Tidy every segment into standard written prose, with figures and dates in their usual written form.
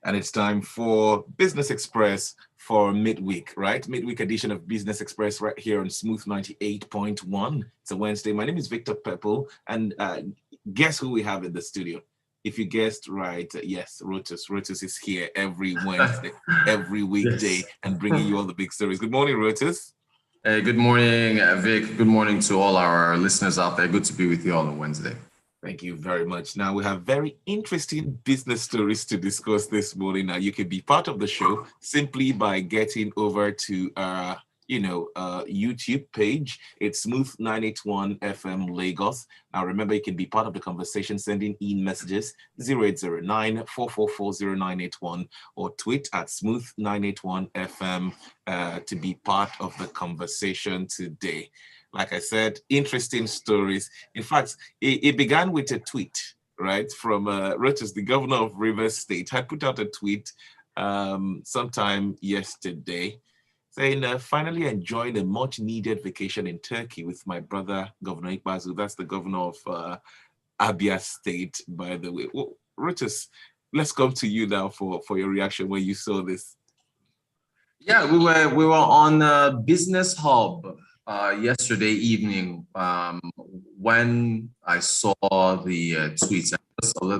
and it's time for Business Express for midweek, right? Midweek edition of Business Express right here on Smooth 98.1. It's a Wednesday. My name is Victor Pepple, and guess who we have in the studio? If you guessed right, yes, Rotus. Rotus is here every Wednesday, every weekday, Yes. and bringing you all the big stories. Good morning, Rotus. Hey, good morning, Vic. Good morning to all our listeners out there. Good to be with you all on Wednesday. Thank you very much. Now, we have very interesting business stories to discuss this morning. Now, you can be part of the show simply by getting over to our, YouTube page. It's Smooth 981 FM Lagos. Now, remember, you can be part of the conversation, sending in messages 0809 444 or tweet at Smooth 981 FM to be part of the conversation today. Like I said, interesting stories. In fact, it began with a tweet, right, from Rotus, the governor of Rivers State, had put out a tweet sometime yesterday saying, finally enjoying a much-needed vacation in Turkey with my brother, Governor Ikbazu. That's the governor of Abia State, by the way. Well, Rotus, let's come to you now for your reaction when you saw this. Yeah, we were on Business Hub yesterday evening when I saw the tweets.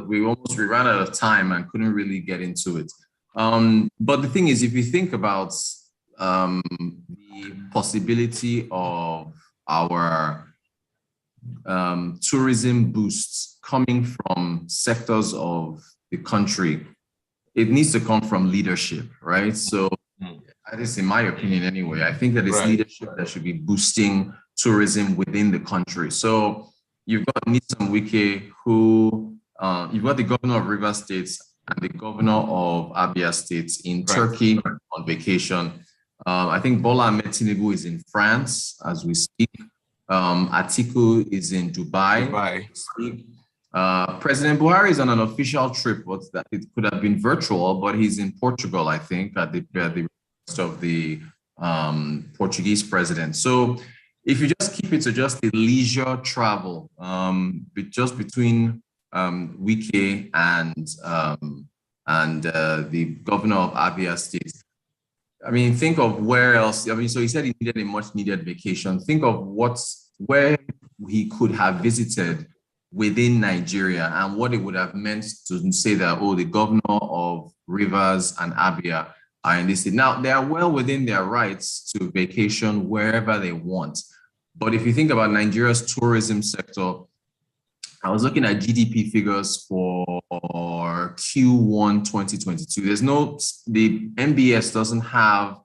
We ran out of time and couldn't really get into it. But the thing is, if you think about the possibility of our tourism boosts coming from sectors of the country, it needs to come from leadership, right? So at least in my opinion anyway, I think that it's leadership that should be boosting tourism within the country. So you've got Nyesom Wike, who you've got the governor of Rivers State and the governor of Abia State in Turkey on vacation. I think Bola Ahmed Tinubu is in France as we speak. Atiku is in Dubai. President Buhari is on an official trip. It could have been virtual, but he's in Portugal, I think, at the of the Portuguese president. So if you just keep it to just the leisure travel, just between Wike and the governor of Abia State, I mean, think of where else. I mean, so he said he needed a much needed vacation. Think of where he could have visited within Nigeria and what it would have meant to say that, oh, the governor of Rivers and Abia are in this state. Now, they are well within their rights to vacation wherever they want. But if you think about Nigeria's tourism sector, I was looking at GDP figures for Q1 2022. The MBS doesn't have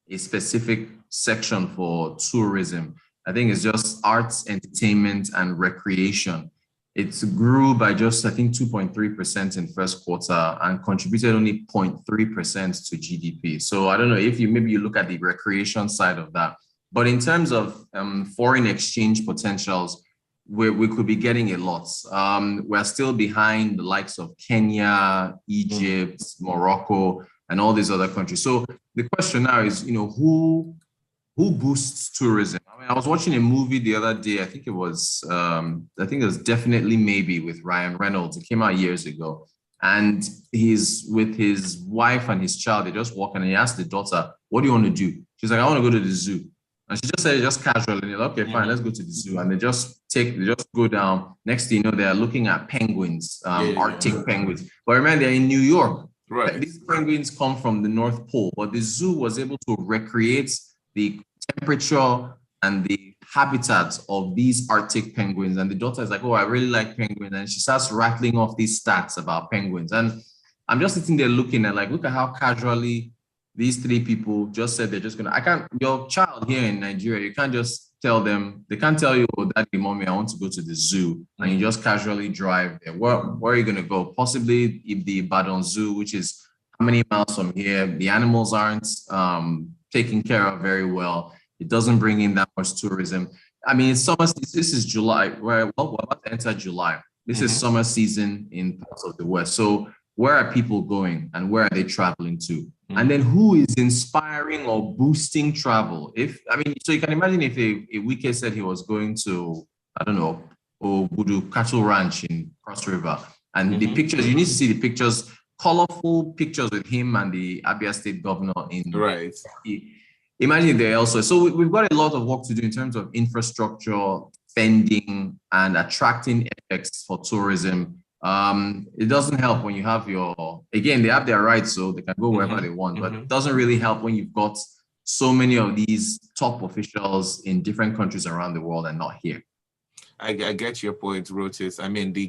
a specific section for tourism. I think it's just arts, entertainment, and recreation. It grew by just, I think, 2.3% in first quarter and contributed only 0.3% to GDP. So I don't know if maybe you look at the recreation side of that. But in terms of foreign exchange potentials, we could be getting a lot. We're still behind the likes of Kenya, Egypt, Morocco, and all these other countries. So the question now is, who boosts tourism? I mean, I was watching a movie the other day. I think it was Definitely Maybe with Ryan Reynolds. It came out years ago. And he's with his wife and his child. They just walk in and he asked the daughter, what do you want to do? She's like, I want to go to the zoo. And she just said it just casually. And they're like, okay, fine, let's go to the zoo. And they just go down. Next thing you know, they're looking at penguins, Arctic penguins. But remember, they're in New York. Right. These penguins come from the North Pole, but the zoo was able to recreate the temperature and the habitat of these Arctic penguins. And the daughter is like, oh, I really like penguins. And she starts rattling off these stats about penguins. And I'm just sitting there looking at look at how casually these three people just said they're just your child here in Nigeria, you can't just tell them, they can't tell you, oh, daddy, mommy, I want to go to the zoo. And you just casually drive there. Where are you going to go? Possibly if the Ibadan Zoo, which is how many miles from here, the animals aren't taken care of very well. It doesn't bring in that much tourism. I mean, it's summer. This is July. We're about to enter July. This is summer season in parts of the West. So where are people going and where are they traveling to? And then who is inspiring or boosting travel? So you can imagine if a Wike said he was going to, I don't know, Obudu Cattle Ranch in Cross River. And the pictures, you need to see the pictures colorful pictures with him and the Abia State governor in. Right. Imagine there also. So we've got a lot of work to do in terms of infrastructure, spending, and attracting effects for tourism. It doesn't help when you have again, they have their rights, so they can go wherever they want, but it doesn't really help when you've got so many of these top officials in different countries around the world and not here. I get your point, Rotus. I mean, the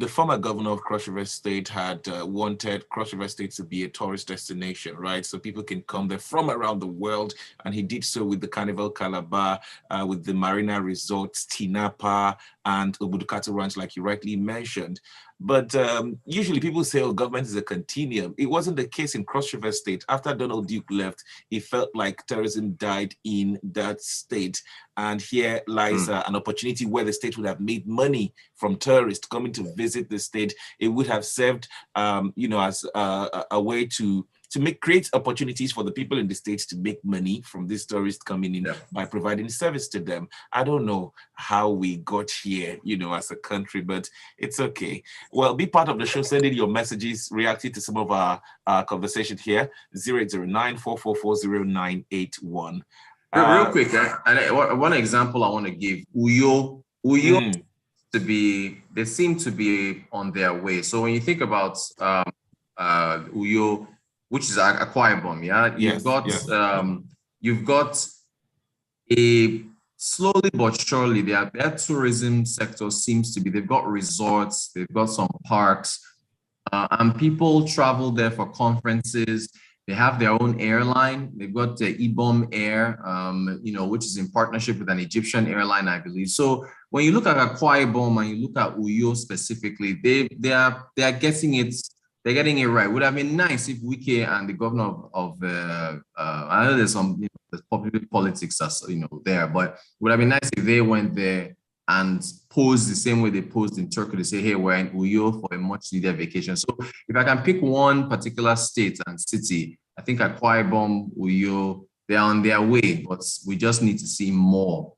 former governor of Cross River State had wanted Cross River State to be a tourist destination, right? So people can come there from around the world. And he did so with the Carnival Calabar, with the Marina Resorts, Tinapa, and Obudukatu Ranch, like you rightly mentioned. But usually people say, oh, government is a continuum. It wasn't the case in Cross River State. After Donald Duke left, it felt like tourism died in that state. And here lies an opportunity where the state would have made money from tourists coming to visit the state. It would have served, as a way to create opportunities for the people in the states to make money from these tourists coming in by providing service to them. I don't know how we got here, as a country, but it's okay. Well, be part of the show. Send in your messages, reacting to some of our conversation here. 0809-444-0981. Real quick, one example I want to give, Uyo they seem to be on their way. So when you think about Uyo, which is Akwa Ibom, you've got a slowly but surely their tourism sector seems to be, they've got resorts, they've got some parks, and people travel there for conferences. They have their own airline. They've got the Ibom Air, which is in partnership with an Egyptian airline, I believe. So when you look at Akwa Ibom and you look at Uyo specifically, they are getting it. They're getting it right. Would have been nice if Wike and the governor of I know there's some there's popular politics there, but would have been nice if they went there and posed the same way they posed in Turkey to say, hey, we're in Uyo for a much needed vacation. So if I can pick one particular state and city, I think Akwa Ibom, Uyo, they're on their way, but we just need to see more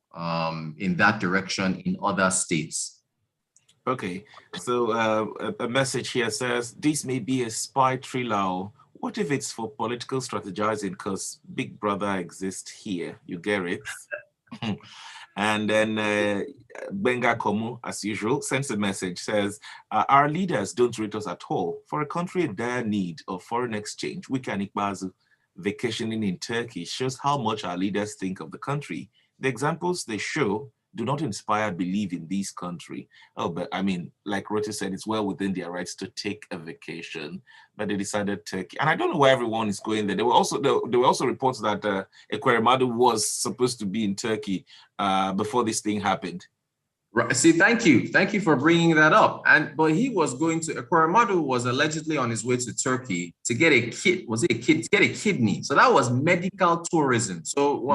in that direction in other states. Okay, so a message here says, this may be a spy thriller. What if it's for political strategizing because Big Brother exists here? You get it? And then Benga Komu, as usual, sends a message, says, our leaders don't rate us at all. For a country in dire need of foreign exchange, Wike Ikpeazu vacationing in Turkey shows how much our leaders think of the country. The examples they show do not inspire belief in this country. Oh, but I mean, like Rotus said, it's well within their rights to take a vacation, but they decided Turkey. And I don't know why everyone is going there. There were also reports that Ekweremadu was supposed to be in Turkey before this thing happened. Right. See, thank you for bringing that up. But he was going to, Ekweremadu was allegedly on his way to Turkey to get a to get a kidney. So that was medical tourism. So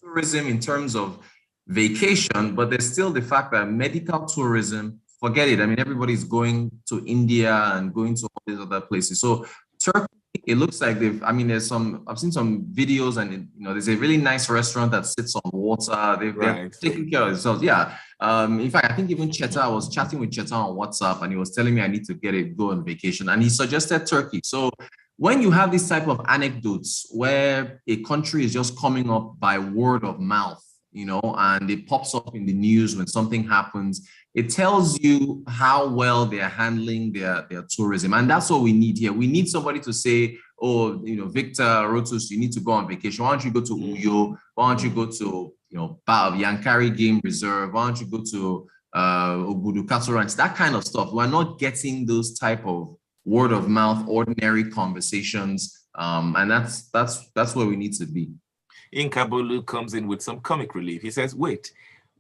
tourism in terms of vacation, but there's still the fact that medical tourism, forget it. I mean, everybody's going to India and going to all these other places. So Turkey, it looks like I've seen some videos and there's a really nice restaurant that sits on water. They're taking care of themselves. Yeah. In fact, I think even I was chatting with Cheta on WhatsApp and he was telling me I need to go on vacation and he suggested Turkey. So when you have this type of anecdotes where a country is just coming up by word of mouth, and it pops up in the news when something happens, it tells you how well they're handling their tourism. And that's what we need here. We need somebody to say, oh, Victor, Rotus, you need to go on vacation. Why don't you go to Uyo? Why don't you go to, Yankari Game Reserve? Why don't you go to Obudukatu Ranch? That kind of stuff. We're not getting those type of word of mouth, ordinary conversations. And that's where we need to be. Inkabolu comes in with some comic relief. He says, wait,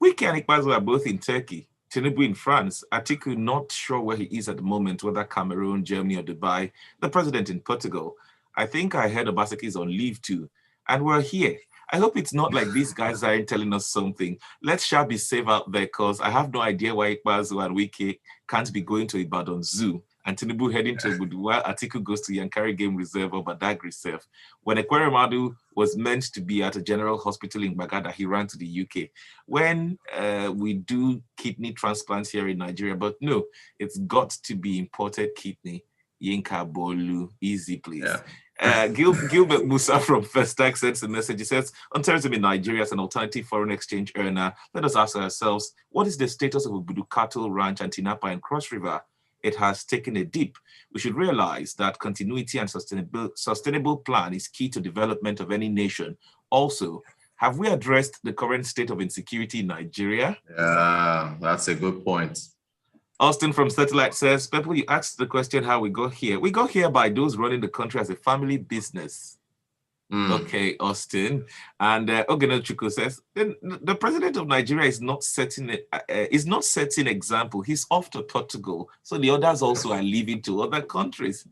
Wike and Ikpeazu are both in Turkey, Tinubu in France, Atiku not sure where he is at the moment, whether Cameroon, Germany, or Dubai, the president in Portugal. I think I heard Obaseki is on leave too, and we're here. I hope it's not like these guys are telling us something. Let's be safe out there, because I have no idea why Ikpeazu and Wike can't be going to Ibadan Zoo and Tinubu heading to Obudu while Atiku goes to Yankari Game Reserve or Badag Reserve. When Ekweremadu was meant to be at a general hospital in Bagada, he ran to the UK. When we do kidney transplants here in Nigeria, but no, it's got to be imported kidney. Yinka Bolu, easy, please. Yeah. Gilbert Musa from First Tech sends a message. He says, on tourism in Nigeria as an alternative foreign exchange earner, let us ask ourselves, what is the status of Obudu Cattle Ranch and Tinapa in Cross River? It has taken a dip. We should realize that continuity and sustainable plan is key to development of any nation. Also, have we addressed the current state of insecurity in Nigeria? Yeah, that's a good point. Austin from Satellite says, Pepple, you asked the question how we got here. We got here by those running the country as a family business. Okay, Austin. And Ogenochuku says, the president of Nigeria is not setting example. He's off to Portugal. So the others also are leaving to other countries.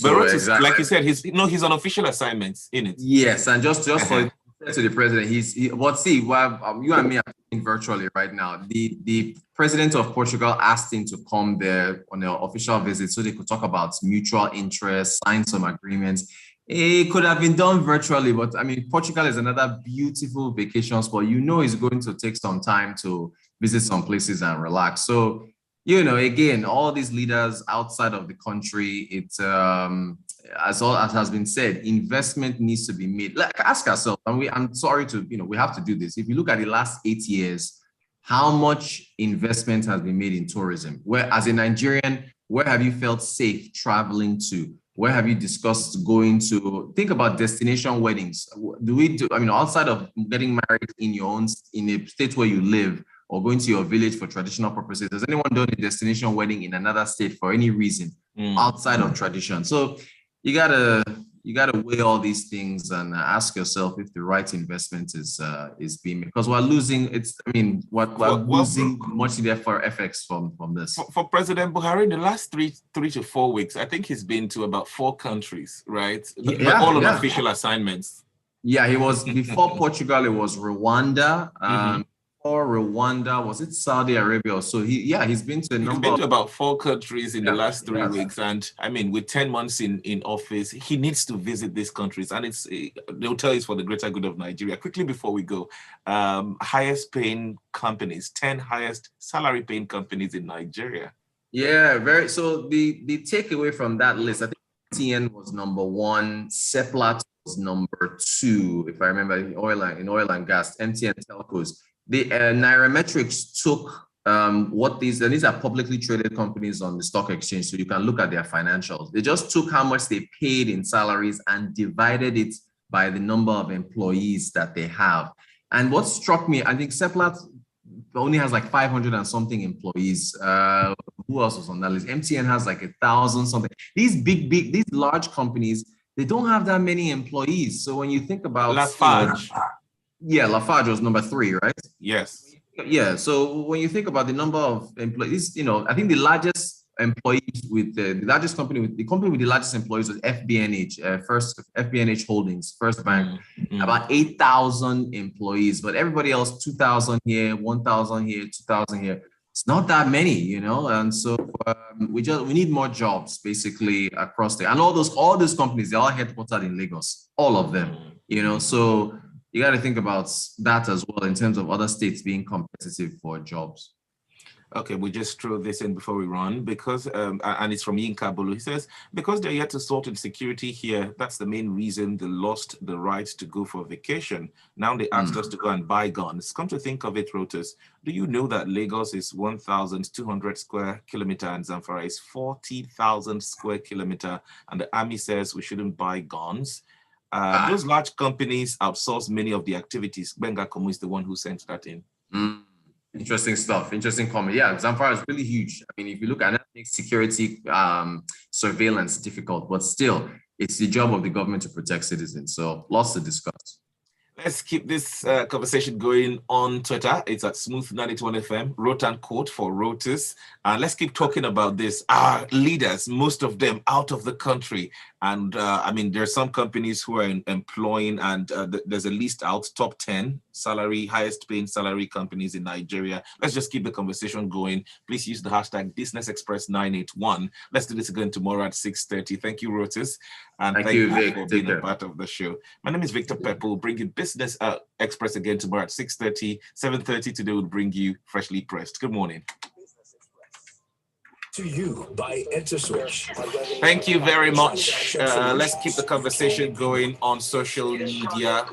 But Rotus, exactly, like you said, he's on official assignments in it. Yes, and just for to the president, you and me are talking virtually right now. The president of Portugal asked him to come there on an official visit so they could talk about mutual interests, sign some agreements. It could have been done virtually, but I mean, Portugal is another beautiful vacation spot. You know, it's going to take some time to visit some places and relax. So, you know, again, all these leaders outside of the country, it's as has been said, investment needs to be made. Like, ask ourselves, and I'm sorry to, we have to do this. If you look at the last 8 years, how much investment has been made in tourism? Where, as a Nigerian, where have you felt safe traveling to? Where have you discussed going to? Think about destination weddings. Outside of getting married in a state where you live or going to your village for traditional purposes, has anyone done a destination wedding in another state for any reason outside of tradition? So you gotta weigh all these things and ask yourself if the right investment is being made, because we're losing. We're losing much in there for FX from this. For President Buhari, in the last three to 4 weeks, I think he's been to about 4 countries, right? All on official assignments. Yeah, he was before Portugal. It was Rwanda. Or Rwanda, was it Saudi Arabia? So he's been to about 4 countries in the last 3 weeks, and I mean, with 10 months in office, he needs to visit these countries, and they'll tell you it's for the greater good of Nigeria. Quickly before we go, highest paying companies, 10 highest salary paying companies in Nigeria. Yeah, so the takeaway from that list, I think MTN was number 1, Seplat was number 2, if I remember, in oil and gas, MTN telcos. The Nairametrics took these are publicly traded companies on the stock exchange, so you can look at their financials. They just took how much they paid in salaries and divided it by the number of employees that they have. And what struck me, I think Seplat only has like 500 and something employees. Who else was on that list? MTN has like 1,000 something. These large companies, they don't have that many employees. So when you think about Lafarge. Lafarge was number 3, right? Yes. Yeah. So when you think about the number of employees, I think the largest employees with the largest company with the largest employees was FBNH, FBNH Holdings, First Bank, about 8,000 employees, but everybody else 2,000 here, 1,000 here, 2,000 here. It's not that many, and so we need more jobs basically across there. And all those companies, they're all headquartered in Lagos, all of them, so you got to think about that as well in terms of other states being competitive for jobs. Okay, we just throw this in before we run because, and it's from Yinka Bolu. He says, because they're yet to sort insecurity here, that's the main reason they lost the right to go for vacation. Now they asked us to go and buy guns. Come to think of it, Rotus, do you know that Lagos is 1,200 square kilometer and Zamfara is 40,000 square kilometer, and the army says we shouldn't buy guns? Those large companies outsource many of the activities. Benga Komu is the one who sent that in. Interesting stuff. Interesting comment. Yeah, Zamfara is really huge. I mean, if you look at it, it makes security surveillance difficult, but still, it's the job of the government to protect citizens. So lots to discuss. Let's keep this conversation going on Twitter. It's at Smooth91FM, wrote and quote for Rotus. And let's keep talking about this. Our leaders, most of them out of the country. And there are some companies who are employing, and there's a list out, top 10 highest paying salary companies in Nigeria. Let's just keep the conversation going. Please use the hashtag BusinessExpress981. Let's do this again tomorrow at 6:30. Thank you, Rotus. And thank you, Vic, for being a part of the show. My name is Victor Pepple, bringing Business Express again tomorrow at 6:30. 7:30 today will bring you Freshly Pressed. Good morning. To you by EnterSwitch. Thank you very much. Let's keep the conversation going on social media.